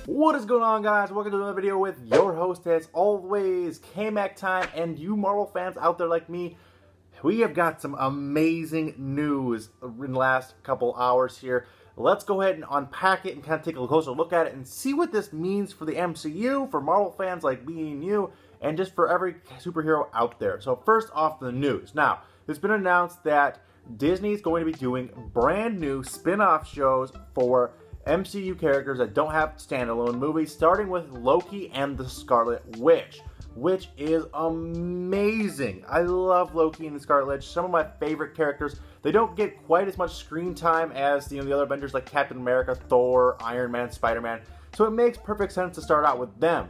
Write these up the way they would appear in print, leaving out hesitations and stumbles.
What is going on, guys? Welcome to another video with your host, as always, K-Mac time. And you Marvel fans out there like me, we have got some amazing news in the last couple hours here. Let's go ahead and unpack it and kind of take a closer look at it and see what this means for the MCU, for Marvel fans like me and you, and just for every superhero out there. So first off, the news. Now, it's been announced that Disney is going to be doing brand new spin-off shows for MCU characters that don't have standalone movies, starting with Loki and the Scarlet Witch, which is amazing. I love Loki and the Scarlet Witch, some of my favorite characters. They don't get quite as much screen time as the other Avengers like Captain America, Thor, Iron Man, Spider-Man, so it makes perfect sense to start out with them.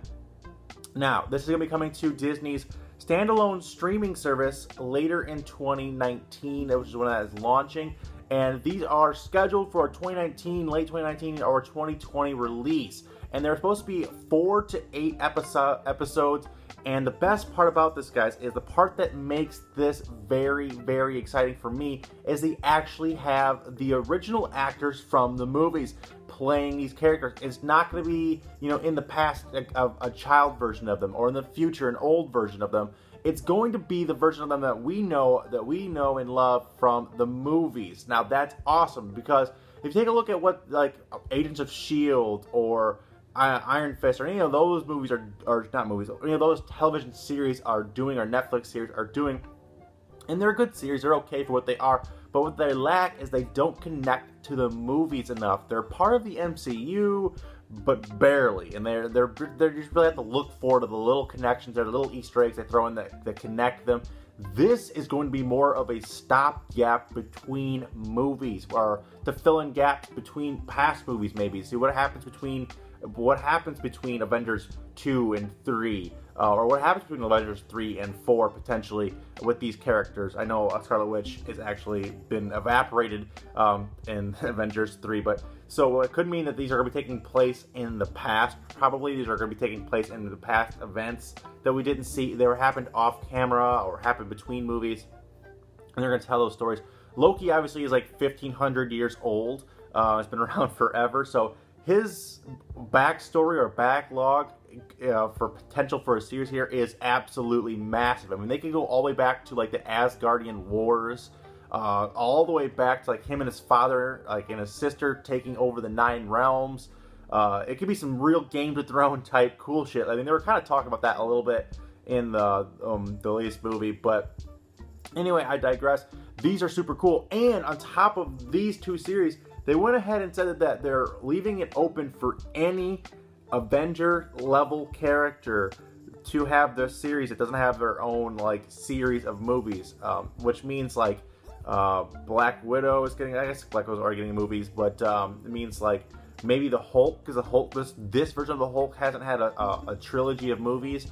Now, this is going to be coming to Disney's standalone streaming service later in 2019, which is when that is launching. And these are scheduled for a 2019, late 2019 or 2020 release. And they're supposed to be 4 to 8 episodes. And the best part about this, guys, is the part that makes this very, very exciting for me is they actually have the original actors from the movies playing these characters. It's not going to be, you know, in the past a child version of them, or in the future an old version of them. It's going to be the version of them that we know and love from the movies. Now that's awesome, because if you take a look at what like Agents of S.H.I.E.L.D. or Iron Fist or any of those movies or not movies, any of those television series are doing, or Netflix series are doing, and they're good series, they're okay for what they are, but what they lack is they don't connect to the movies enough. They're part of the MCU, but barely, and they just really have to look forward to the little connections, the little Easter eggs they throw in that connect them. This is going to be more of a stopgap between movies, or to fill in gaps between past movies, maybe. See what happens between Avengers 2 and 3, or what happens between Avengers 3 and 4, potentially, with these characters. I know Scarlet Witch has actually been evaporated in Avengers 3, but so it could mean that these are going to be taking place in the past. Probably these are going to be taking place in the past events that we didn't see. They happened off camera or happened between movies, and they're going to tell those stories. Loki obviously is like 1,500 years old. It's been around forever, so his backstory or backlog for potential for a series here is absolutely massive. I mean, they can go all the way back to like the Asgardian Wars, all the way back to like him and his father, like, and his sister taking over the 9 realms. It could be some real Game of Thrones type cool shit. I mean, they were kind of talking about that a little bit in the latest movie, but anyway, I digress. These are super cool, and on top of these 2 series, they went ahead and said that they're leaving it open for any Avenger-level character to have their series that doesn't have their own, like, series of movies, which means, like, Black Widow is getting, I guess Black Widow's already getting movies, but it means, like, maybe the Hulk, because the Hulk, this version of the Hulk hasn't had a trilogy of movies.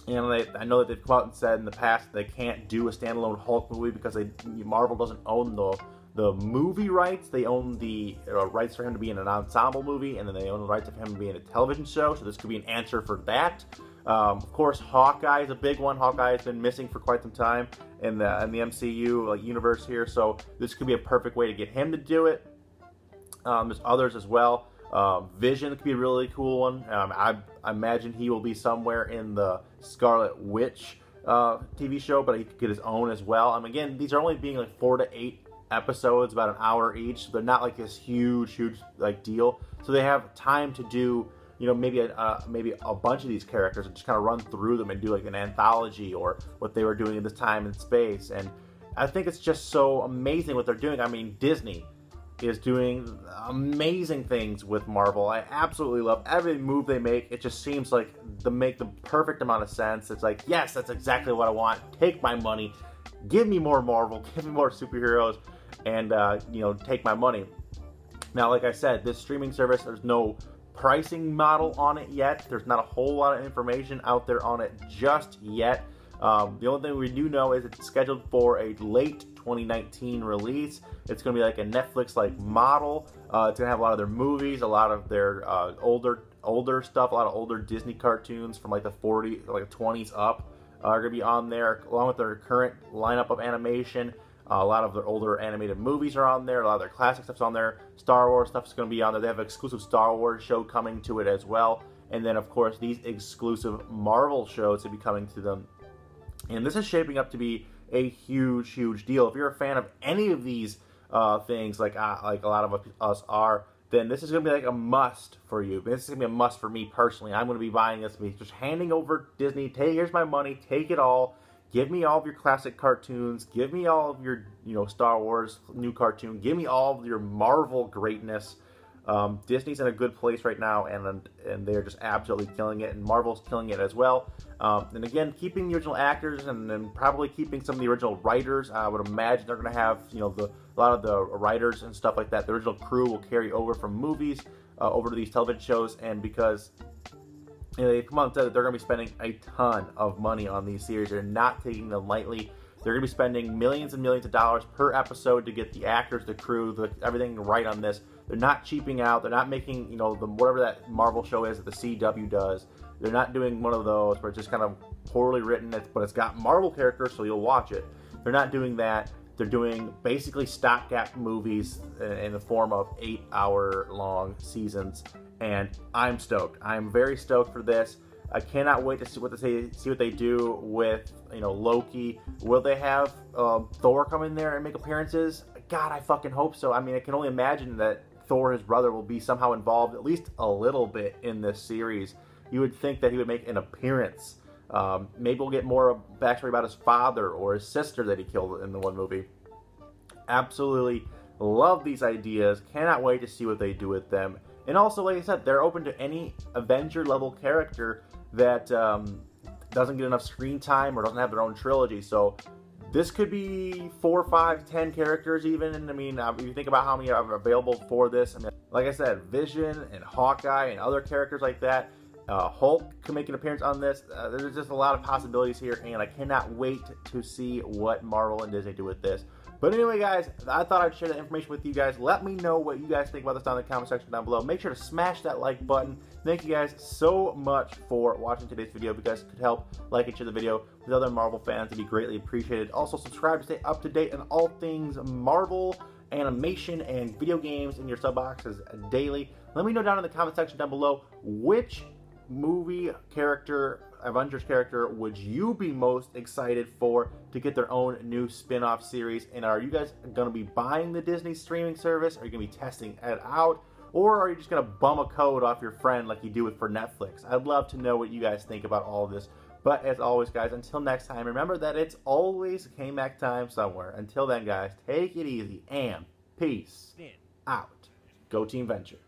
You know, I know that they've come out and said in the past they can't do a standalone Hulk movie because Marvel doesn't own the movie rights. They own the rights for him to be in an ensemble movie, and then they own the rights of him to be in a television show, so this could be an answer for that. Of course, Hawkeye is a big one. Hawkeye has been missing for quite some time in the MCU like universe here, so this could be a perfect way to get him to do it. There's others as well. Vision could be a really cool one. I imagine he will be somewhere in the Scarlet Witch TV show, but he could get his own as well. Again, these are only being like 4 to 8 episodes, about an hour each, so they're not like this huge like deal. So they have time to do, you know, maybe a bunch of these characters and just kind of run through them and do like an anthology, or what they were doing at this time in space. And I think it's just so amazing what they're doing. I mean, Disney is doing amazing things with Marvel. I absolutely love every move they make. It just seems like they make the perfect amount of sense. It's like, yes, that's exactly what I want. Take my money. Give me more Marvel. Give me more superheroes. And, you know, take my money. Now, like I said, this streaming service, there's no pricing model on it yet. There's not a whole lot of information out there on it just yet. The only thing we do know is it's scheduled for a late 2019 release. It's going to be like a Netflix-like model. It's going to have a lot of their movies, a lot of their older stuff, a lot of older Disney cartoons from like the 40s, like 20s up are going to be on there, along with their current lineup of animation. A lot of their older animated movies are on there. A lot of their classic stuff's on there. Star Wars stuff's going to be on there. They have an exclusive Star Wars show coming to it as well. And then, of course, these exclusive Marvel shows to be coming to them. And this is shaping up to be a huge, huge deal. If you're a fan of any of these things, like a lot of us are, then this is going to be like a must for you. This is going to be a must for me personally. I'm going to be buying this, just handing over Disney. Here's my money. Take it all. Give me all of your classic cartoons. Give me all of your, Star Wars new cartoon. Give me all of your Marvel greatness. Disney's in a good place right now, and they're just absolutely killing it, and Marvel's killing it as well. And again, keeping the original actors, and then probably keeping some of the original writers. I would imagine they're going to have, a lot of the writers and stuff like that. The original crew will carry over from movies over to these television shows, and because they've come out and said that they're going to be spending a ton of money on these series. They're not taking them lightly. They're going to be spending millions and millions of dollars per episode to get the actors, the crew, everything right on this. They're not cheaping out. They're not making, whatever that Marvel show is that the CW does. They're not doing one of those where it's just kind of poorly written, but it's got Marvel characters, so you'll watch it. They're not doing that. They're doing basically stopgap movies in the form of 8-hour-long seasons, and I'm stoked. I'm very stoked for this. I cannot wait to see what they do with Loki. Will they have Thor come in there and make appearances? God, I fucking hope so. I mean, I can only imagine that Thor, his brother, will be somehow involved at least a little bit in this series. You would think that he would make an appearance. Maybe we'll get more backstory about his father or his sister that he killed in the one movie. Absolutely love these ideas. Cannot wait to see what they do with them. And also, like I said, they're open to any Avenger level character that doesn't get enough screen time or doesn't have their own trilogy. So this could be 4, 5, 10 characters even. And I mean, if you think about how many are available for this, I mean, like I said, Vision and Hawkeye and other characters like that. Hulk could make an appearance on this. There's just a lot of possibilities here, and I cannot wait to see what Marvel and Disney do with this. But anyway, guys, I thought I'd share that information with you guys. Let me know what you guys think about this down in the comment section down below. Make sure to smash that like button. Thank you guys so much for watching today's video. If you guys could help like and share the video with other Marvel fans, it'd be greatly appreciated. Also, subscribe to stay up to date on all things Marvel, animation, and video games in your sub boxes daily. Let me know down in the comment section down below which movie character, Avengers character, would you be most excited for to get their own new spin-off series? And are you guys going to be buying the Disney streaming service? Are you going to be testing it out? Or are you just going to bum a code off your friend like you do for Netflix? I'd love to know what you guys think about all of this. But as always, guys, until next time, remember that it's always K-Mac time somewhere. Until then, guys, take it easy and peace out. Go Team Venture.